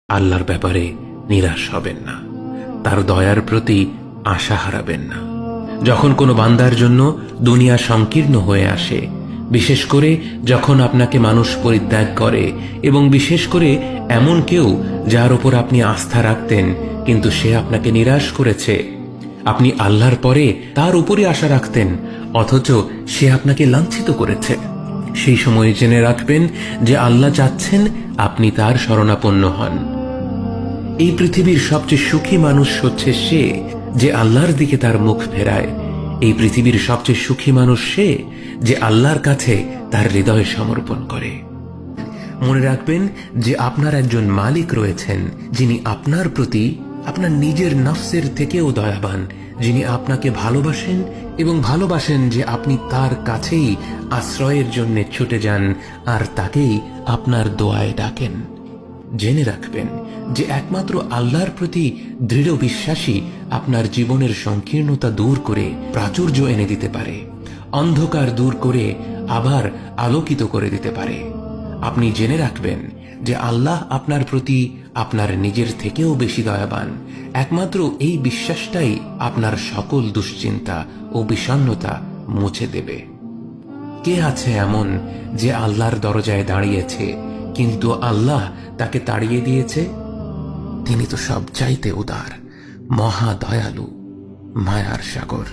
আল্লাহর ব্যাপারে নিরাশ হবেন না, তার দয়ার প্রতি আশা হারাবেন না। যখন কোনো বান্দার জন্য দুনিয়া সংকীর্ণ হয়ে আসে, বিশেষ করে যখন আপনাকে মানুষ পরিত্যাগ করে, এবং বিশেষ করে এমন কেউ যার উপর আপনি আস্থা রাখতেন কিন্তু সে আপনাকে নিরাশ করেছে, আপনি আল্লাহর পরে তার উপরই আশা রাখতেন অথচ সে আপনাকে লাঞ্ছিত করেছে, সেই সময় জেনে রাখবেন যে আল্লাহ চাচ্ছেন আপনি তার শরণাপন্ন হন। এই পৃথিবীর সবচেয়ে সুখী মানুষ হচ্ছে সে যে আল্লাহর দিকে তার মুখ ফেরায়। এই পৃথিবীর সবচেয়ে সুখী মানুষ সে যে আল্লাহর কাছে তার হৃদয় সমর্পণ করে। মনে রাখবেন যে আপনার একজন মালিক রয়েছেন যিনি আপনার প্রতি আপনার নিজের নফসের থেকেও দয়াবান, যিনি আপনাকে ভালোবাসেন এবং ভালোবাসেন যে আপনি তার কাছেই আশ্রয়ের জন্য ছুটে যান আর তাকেই আপনার দোয়ায় ডাকেন। জেনে রাখবেন যে একমাত্র আল্লাহর প্রতি দৃঢ় বিশ্বাসী আপনার জীবনের সংকীর্ণতা দূর করে প্রাচুর্য এনে দিতে পারে, অন্ধকার দূর করে আবার আলোকিত করে দিতে পারে। আপনি জেনে রাখবেন যে আল্লাহ আপনার প্রতি আপনার নিজের থেকেও বেশি দয়াবান। একমাত্র এই বিশ্বাসটাই আপনার সকল দুশ্চিন্তা ও বিষণ্ণতা মুছে দেবে। কে আছে এমন যে আল্লাহর দরজায় দাঁড়িয়েছে কিন্তু আল্লাহ তাকে তাড়িয়ে দিয়েছে? তিনি তো সবচাইতে উদার, মহা দয়ালু, মায়ার সাগর।